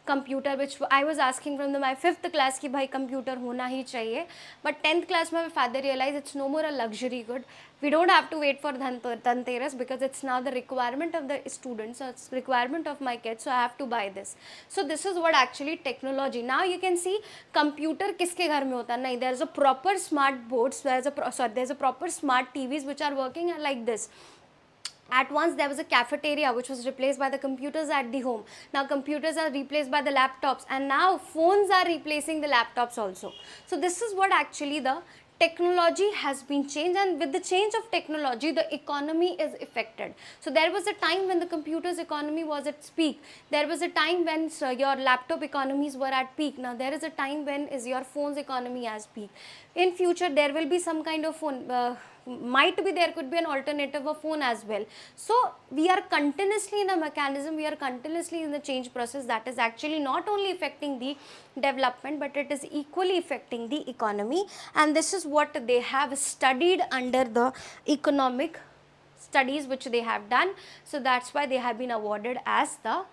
computer, which I was asking from my 5th class ki bhai computer hona hi chahiye, but 10th class my father realized it's no more a luxury good, We don't have to wait for Dhanteras because it's now the requirement of the students, or it's requirement of my kids, so I have to buy this. So this is what actually technology. Now you can see computer kiske ghar mein hota hai? Nahi, there's a proper smart boards, there's a proper smart TVs which are working like this. At once there was a cafeteria which was replaced by the computers at the home. Now computers are replaced by the laptops, and now phones are replacing the laptops also. So this is what actually the technology has been changed, and with the change of technology the economy is affected. So there was a time when the computers economy was at its peak. There was a time when your laptop economies were at peak. Now there is a time when is your phone's economy as peak. In future there will be some kind of phone, might be there could be an alternative of phone as well. So we are continuously in a mechanism, we are continuously in the change process that is actually not only affecting the development, but it is equally affecting the economy. And this is what they have studied under the economic studies which they have done. So that's why they have been awarded as the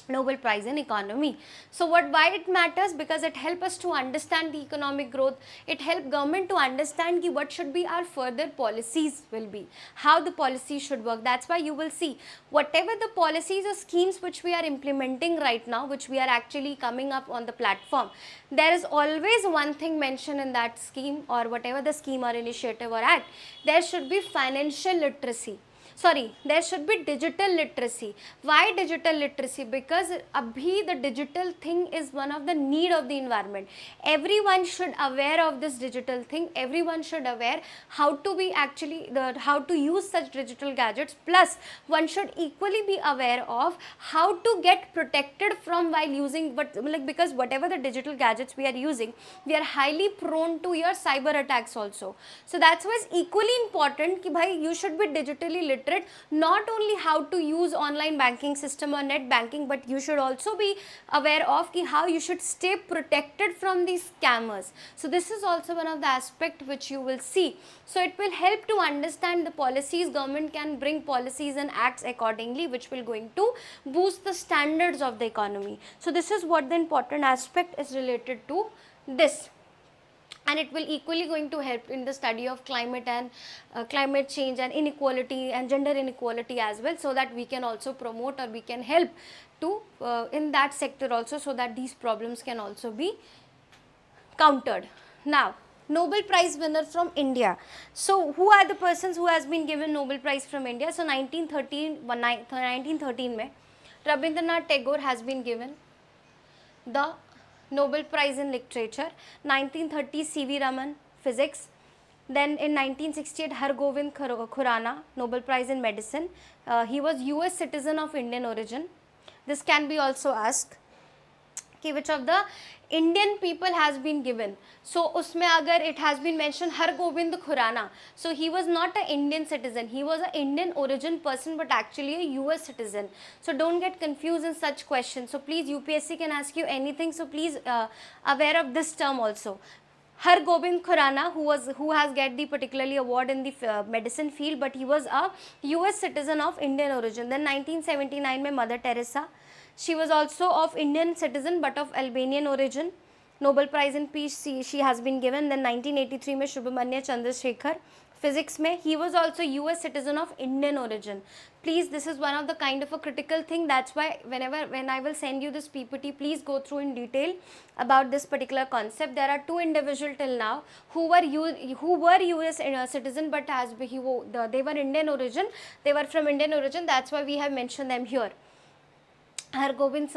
Nobel Prize in Economy. So why it matters? Because it helps us to understand the economic growth. It helps government to understand ki what should be our further policies will be, how the policies should work. That's why you will see whatever the policies or schemes which we are implementing right now, which we are actually coming up on the platform, there is always one thing mentioned in that scheme, or whatever the scheme or initiative or act, there should be financial literacy. Sorry, there should be digital literacy. Why digital literacy? Because abhi the digital thing is one of the need of the environment. Everyone should aware of this digital thing. Everyone should aware how to be actually how to use such digital gadgets. Plus, one should equally be aware of how to get protected from while using, but like, because whatever the digital gadgets we are using, we are highly prone to your cyber attacks also. So that's why it's equally important ki bhai you should be digitally literate. Not only how to use online banking system or net banking, but you should also be aware of ki how you should stay protected from these scammers. So this is also one of the aspect which you will see. So it will help to understand the policies. Government can bring policies and acts accordingly, which will going to boost the standards of the economy. So this is what the important aspect is related to this. And it will equally going to help in the study of climate and climate change and inequality and gender inequality as well, so that we can also promote, or we can help to in that sector also, so that these problems can also be countered. Now, Nobel Prize winner from India. So who are the persons who has been given Nobel Prize from India? So 1913 mein Rabindranath Tagore has been given the Nobel Prize in Literature. 1930 C.V. Raman, Physics. Then in 1968 Hargobind Khurana, Nobel Prize in Medicine. He was US citizen of Indian origin. This can be also asked कि which of the Indian people has been given. So उसमें अगर it has been mentioned Hargobind Khurana, so he was not an Indian citizen, he was an Indian origin person, but actually a US citizen. So don't get confused in such questions. So please, UPSC can ask you anything, so please aware of this term also. Hargobind Khurana, who has get the particularly award in the medicine field, but he was a US citizen of Indian origin. Then 1979 में Mother Teresa, she was also of Indian citizen but of Albanian origin. Nobel Prize in Peace she has been given. Then 1983 में Subramanya Chandrasekhar, physics में, he was also US citizen of Indian origin. Please, this is one of the kind of a critical thing. That's why when I will send you this PPT, please go through in detail about this particular concept. There are two individuals till now who were US citizen, but they were Indian origin. They were from Indian origin. That's why we have mentioned them here. Hargobind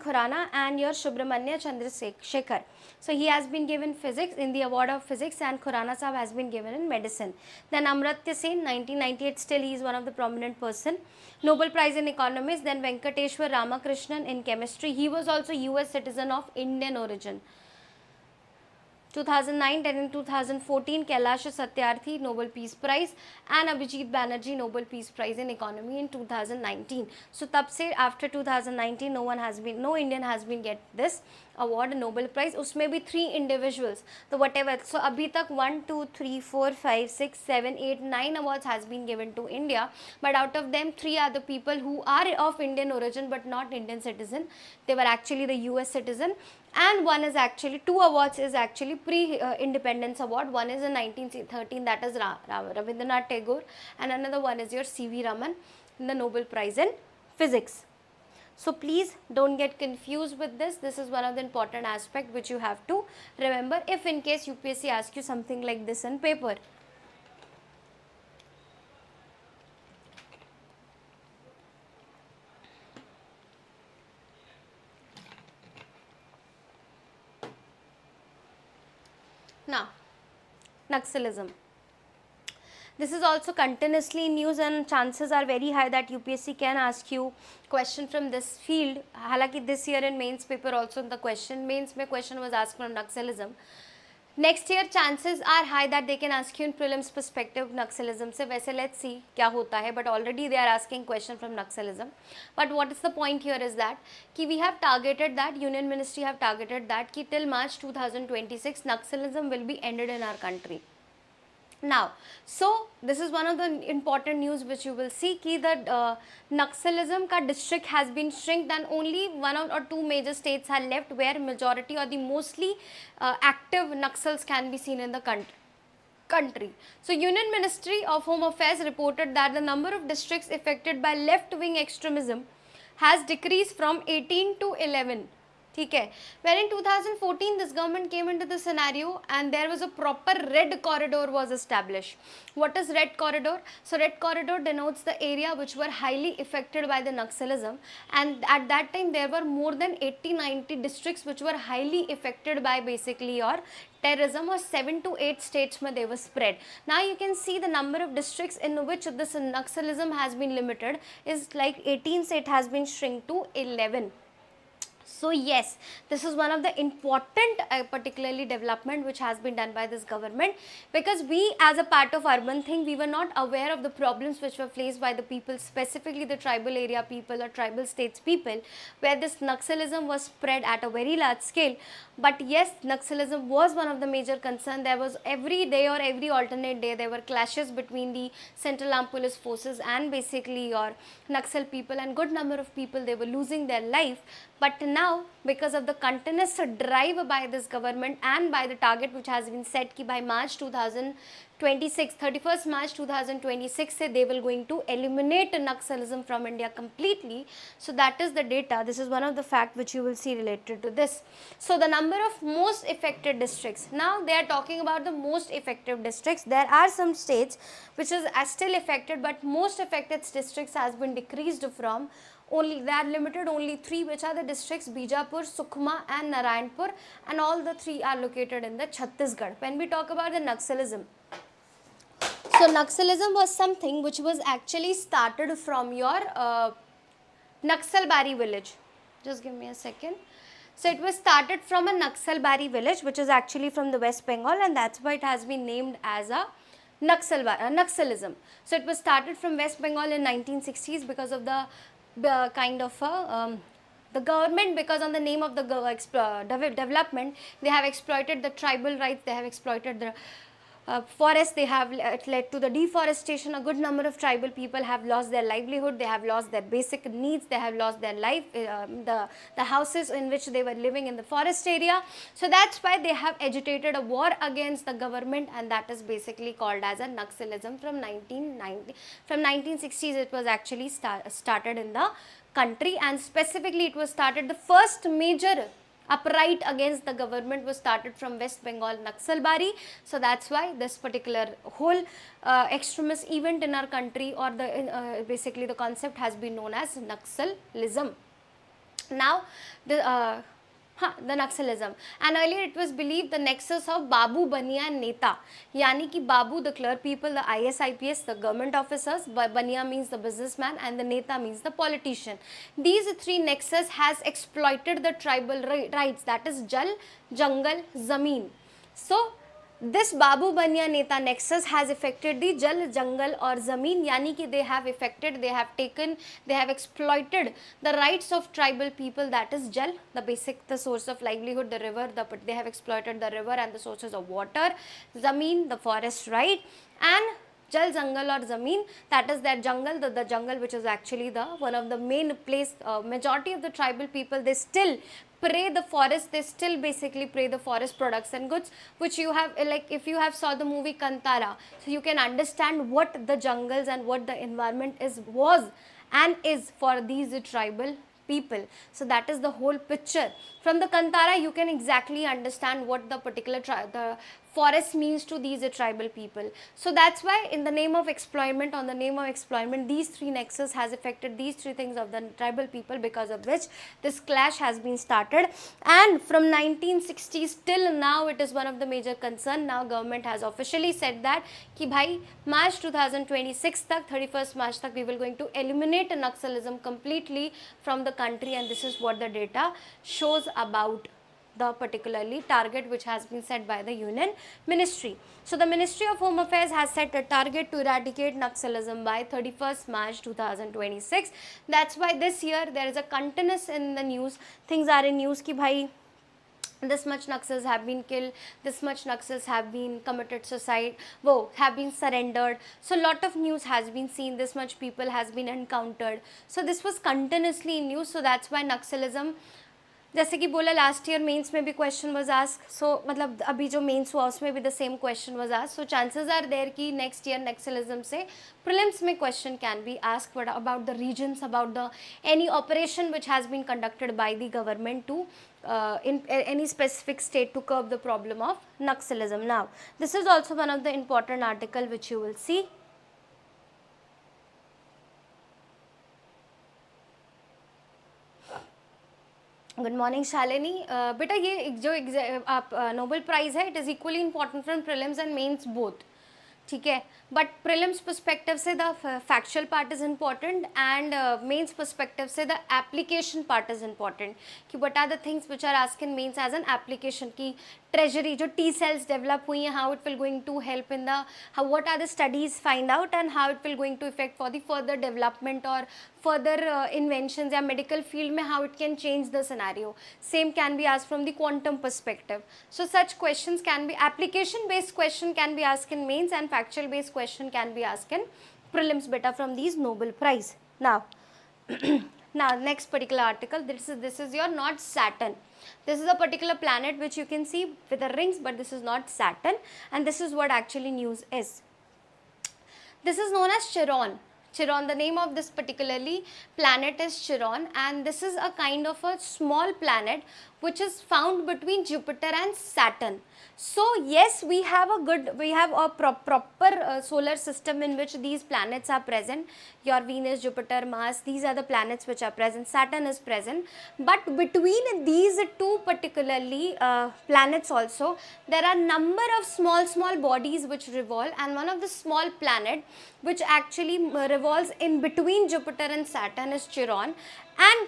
Khurana and your Subramanya Chandrasekhar. So he has been given physics in the award of physics, and Khurana Sahab has been given in medicine. Then Amartya Sen, 1998, still he is one of the prominent person. Nobel Prize in Economics. Then Venkateshwar Ramakrishnan in chemistry. He was also US citizen of Indian origin. 2009, then in 2014 Kailash Satyarthi, Nobel Peace Prize, and Abhijit Banerjee, Nobel Peace Prize in Economy in 2019. So tab se after 2019 no Indian has been get this award, Nobel Prize. Usme bhi 3 individuals, so whatever, so abhi tak 1 2 3 4 5 6 7 8 9 awards has been given to India, but out of them 3 are the people who are of Indian origin but not Indian citizen. They were actually the US citizen. and one is actually, two awards is actually pre-independence award. One is in 1913, that is Rabindranath Tagore, and another one is your C.V. Raman in the Nobel Prize in Physics. So please don't get confused with this. This is one of the important aspects which you have to remember if in case UPSC asks you something like this in paper. Now, Naxalism. This is also continuously in news and chances are very high that UPSC can ask you question from this field. Halaki this year in mains paper also the mains mein question was asked from Naxalism. Next year chances are high that they can ask you in prelims perspective Naxalism se. वैसे let's see क्या होता है, but already they are asking question from Naxalism. But what is the point here is that कि we have targeted that, Union Ministry have targeted that कि till March 2026 Naxalism will be ended in our country. Now, so this is one of the important news which you will see कि the Naxalism ka district has been shrinked and only one or two major states are left where majority or the mostly active Naxals can be seen in the country. So, Union Ministry of Home Affairs reported that the number of districts affected by left-wing extremism has decreased from 18 to 11. ठीक है, when in 2014 this government came into the scenario and there was a proper red corridor was established. What is red corridor? So red corridor denotes the area which were highly affected by the Naxalism, and at that time there were more than 80-90 districts which were highly affected by basically your terrorism, or 7 to 8 states mein they were spread. Now you can see the number of districts in which this Naxalism has been limited is like 18, so it has been shrunk to 11. So yes, this is one of the important particularly development which has been done by this government, because we as a part of urban thing, we were not aware of the problems which were faced by the people, specifically the tribal area people or tribal states people, where this Naxalism was spread at a very large scale. But yes, Naxalism was one of the major concern. There was every day or every alternate day there were clashes between the Central Armed Police Forces and basically your Naxal people, and good number of people they were losing their life. But now, because of the continuous drive by this government and by the target which has been set ki by March 2026, 31st March 2026 se they will going to eliminate Naxalism from India completely. So that is the data. This is one of the fact which you will see related to this. So the number of most affected districts. Now they are talking about the most effective districts. There are some states which is still affected, but most affected districts has been decreased from only, they are limited only 3, which are the districts Bijapur, Sukhma and Narayanpur, and all the 3 are located in the Chhattisgarh. When we talk about the Naxalism, so Naxalism was something which was actually started from your Naxalbari village. Just give me a second. So it was started from a Naxalbari village which is actually from the West Bengal, and that's why it has been named as a Naxalism. So it was started from West Bengal in 1960s because of the kind of the government, because on the name of the development, they have exploited the tribal rights, they have exploited the forests, they have led to the deforestation. A good number of tribal people have lost their livelihood, they have lost their basic needs, they have lost their life, the houses in which they were living in the forest area. So that's why they have agitated a war against the government, and that is basically called as a Naxalism from 1990. From 1960s it was actually started in the country, and specifically it was started, the first major upright against the government was started from West Bengal Naxalbari. So that's why this particular whole extremist event in our country, or the basically the concept has been known as Naxalism. Now the Naxalism, and earlier it was believed the nexus of Babu, Baniya and Neta, yani ki Babu the clerk people, the IAS IPS the government officers, Baniya means the businessman, and the Neta means the politician. These 3 nexus has exploited the tribal rights, that is Jal, Jungle, Zameen. So this Babu, Baniya, Neta nexus has affected the Jal, Jungle or Zameen, yani ki they have affected, they have taken, they have exploited the rights of tribal people, that is Jal, the source of livelihood, the river, they have exploited the river and the sources of water, Zameen, the forest right, and Jal, Jungle or Zameen, that is their jungle, the jungle which is actually the one of the main place, majority of the tribal people, they still prey the forest, they still basically prey the forest products and goods, which you have, like if you have saw the movie Kantara, so you can understand what the jungles and what the environment was and is for these tribal people. So that is the whole picture. From the Kantara, you can exactly understand what the particular the forest means to these tribal people. So that's why in the name of exploitment, on the name of exploitment, these three nexus has affected these three things of the tribal people, because of which this clash has been started. And from 1960s till now, it is one of the major concern. Now government has officially said that कि भाई March 2026 तक, 31st March तक, we will going to eliminate Naxalism completely from the country, and this is what the data shows about the particularly target which has been set by the Union Ministry. So the Ministry of Home Affairs has set a target to eradicate Naxalism by 31st March 2026. That's why this year there is a continuous in the news, things are in news ki bhai this much Naxals have been killed, this much Naxals have been committed suicide, have been surrendered. So lot of news has been seen, this much people has been encountered. So this was continuously in news. So that's why Naxalism, जैसे कि बोला last year mains में भी question was ask, सो मतलब अभी जो mains हुआ उसमें भी the same question was ask. So chances are there कि नेक्स्ट ईयर नक्सलिज्म से प्रीलिम्स में question can be ask about the reasons, about the any operation which has been conducted by the government to in any specific state to curb the problem of Naxalism. Now, this is also one of the important article which you will see. Good morning Shalini. बेटा ये जो आप Nobel prize है, it is equally important from prelims and mains both, ठीक है. But prelims perspective से the factual part is important and mains perspective से the application part is important, कि what are the things which are asked in mains as an application, की treasury जो T cells develop हुई हैं, how it will going to help in the how what are the studies find out and how it will going to affect for the further development और further inventions या medical field में, how it can change the scenario. Same can be asked from the quantum perspective. So such questions can be application based question can be asked in mains and factual based question can be asked in prelims beta from these Nobel Prize. Now now next particular article, this is your not Saturn. This is a particular planet which you can see with the rings, but this is not Saturn, and this is what actually news is. This is known as Chiron. Chiron, the name of this particularly planet is Chiron, and this is a kind of a small planet which is found between Jupiter and Saturn. So yes, we have a proper solar system in which these planets are present. Your Venus, Jupiter, Mars, these are the planets which are present. Saturn is present, but between these two particularly planets also, there are number of small bodies which revolve, and one of the small planet which actually revolves in between Jupiter and Saturn is Chiron. And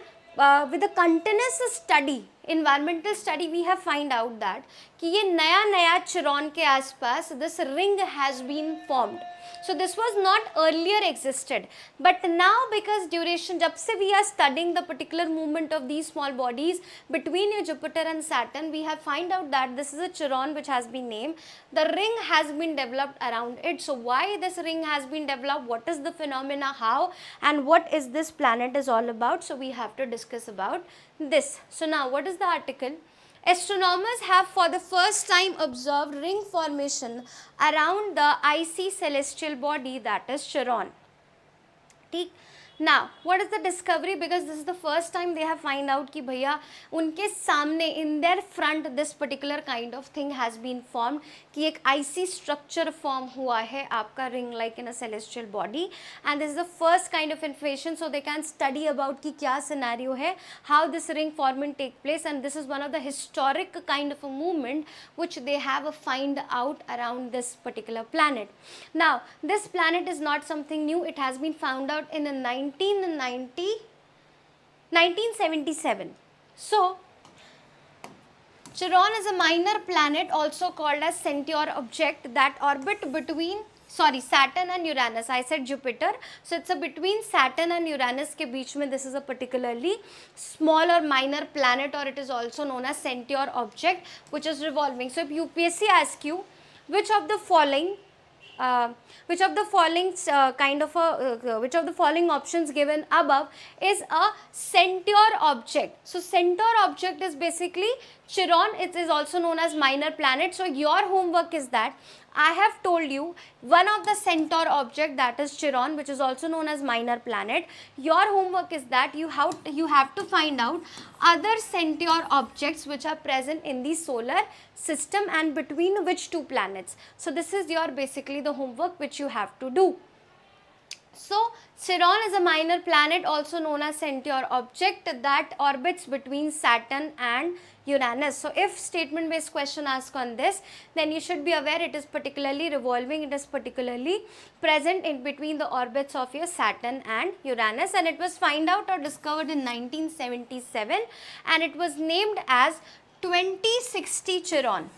with a continuous study, environmental study, we have find out that कि ये नया Chiron के आसपास this ring has been formed. So this was not earlier existed, but now because duration, जब से we are studying the particular movement of these small bodies between Jupiter and Saturn, we have find out that this is a Chiron which has been named. The ring has been developed around it. So why this ring has been developed, what is the phenomena, how, and what is this planet is all about? So we have to discuss about this. So now what is the article? Astronomers have for the first time observed ring formation around the icy celestial body that is Chiron. ठीक. Now, what is the discovery? Because this is the first time they have find out कि भैया उनके सामने in their front this particular kind of thing has been formed, कि एक icy structure form हुआ है आपका ring like in a celestial body, and this is the first kind of information, so they can study about कि क्या scenario है, how this ring forming take place, and this is one of the historic kind of a movement which they have find out around this particular planet. Now, this planet is not something new. It has been found out in a 1977. So, Chiron is a minor planet also called as Centaur object that orbit between Saturn and Uranus. I said Jupiter. So, it's a between Saturn and Uranus के बीच में this is a particularly small or minor planet, or it is also known as Centaur object which is revolving. So, if UPSC asks you which of the following which of the following which of the following options given above is a centaur object? So centaur object is basically Chiron. It is also known as minor planet. So your homework is that I have told you one of the centaur object, that is Chiron, which is also known as minor planet. Your homework is that you have to find out other centaur objects which are present in the solar system and between which two planets. So this is your basically the homework which you have to do. So Chiron is a minor planet, also known as centaur object, that orbits between Saturn and Uranus. So if statement based question asked on this, then you should be aware it is particularly revolving, it is particularly present in between the orbits of your Saturn and Uranus, and it was found out or discovered in 1977 and it was named as 2060 Chiron.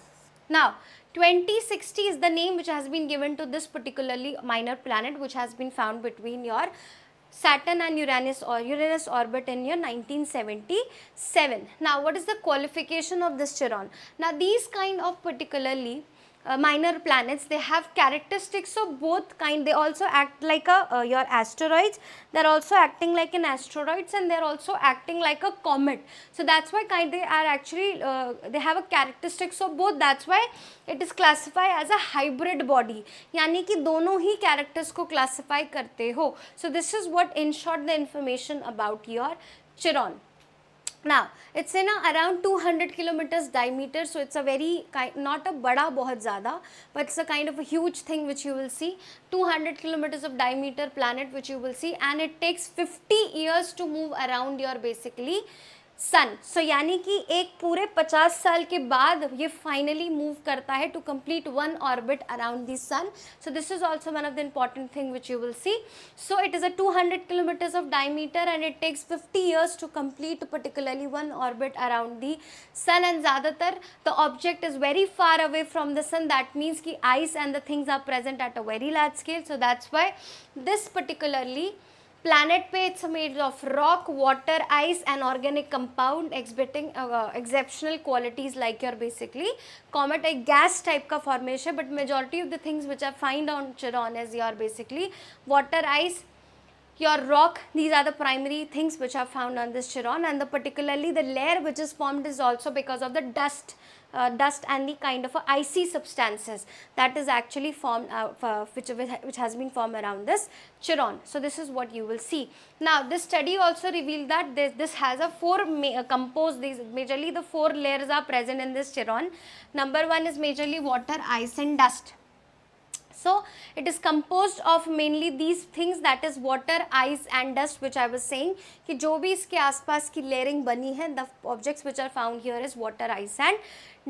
Now 2060 is the name which has been given to this particularly minor planet which has been found between your Saturn and Uranus orbit in year 1977. Now what is the qualification of this Chiron? Now these kind of particularly minor planets, they have characteristics of both kind. They also act like your asteroids, they are also acting like an asteroids, and they are also acting like a comet. So that's why they are actually they have a characteristics of both. That's why it is classified as a hybrid body, यानी कि दोनों ही characters को classify करते हो. So this is what in short the information about your Chiron. Now it's in around 200 kilometers diameter, so it's a very not a bada बहुत ज़्यादा, but it's a kind of a huge thing which you will see. 200 kilometers of diameter planet which you will see, and it takes 50 years to move around your basically सन. सो यानी कि एक पूरे 50 साल के बाद ये फाइनली मूव करता है to complete one orbit around the sun. So this is also one of the important thing which you will see. So it is a 200 kilometers of diameter and it takes 50 years to complete particularly one orbit around the sun, and ज़्यादातर the object is very far away from the sun. That means कि ice and the things are present at a very large scale. So that's why this particularly planet पे it's made of rock, water, ice and organic compound exhibiting exceptional qualities like your basically comet. A gas type का formation, but majority of the things which are found on Chiron is your basically water, ice, your rock. These are the primary things which are found on this Chiron, and particularly the layer which is formed is also because of the dust and the kind of icy substances that is actually formed which has been formed around this Chiron. So this is what you will see. Now this study also revealed that this has a composed, these majorly the 4 layers are present in this Chiron. Number 1 is majorly water, ice and dust. So it is composed of mainly these things, that is water, ice and dust, which I was saying कि जो भी इसके आसपास की layering बनी है, the objects which are found here is water, ice and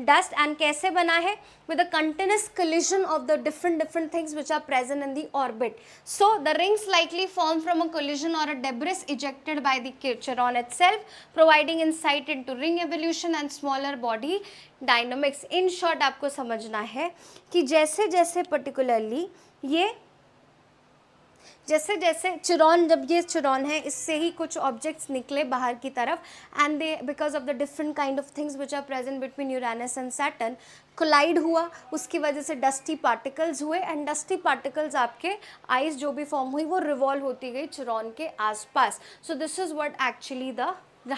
dust. And कैसे बना है? With a continuous collision of the different things which are present in the orbit. So the rings likely form from a collision or a debris ejected by the Chiron itself, providing insight into ring evolution and smaller body dynamics. In short आपको समझना है कि जैसे जैसे particularly ये जैसे जैसे Chiron, जब ये चिरॉन है इससे ही कुछ ऑब्जेक्ट्स निकले बाहर की तरफ, and they because of the different kind of things which are present between Uranus and Saturn collide हुआ, उसकी वजह से डस्टी पार्टिकल्स हुए, एंड डस्टी पार्टिकल्स आपके आइस जो भी फॉर्म हुई वो रिवॉल्व होती गई चिरॉन के आसपास. सो this is what actually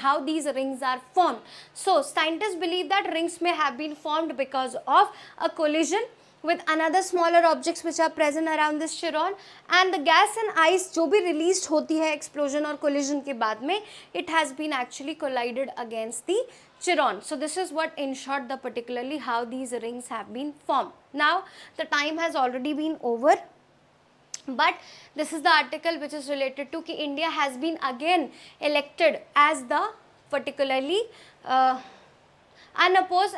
how these rings are formed. So scientists believe that rings may have been formed because of a collision with another smaller objects which are present around this Chiron, and the gas and ice जो भी released होती है explosion और collision के बाद में, it has been actually collided against the Chiron. So this is what in short the particularly how these rings have been formed. Now the time has already been over, but this is the article which is related to कि India has been again elected as the particularly unopposed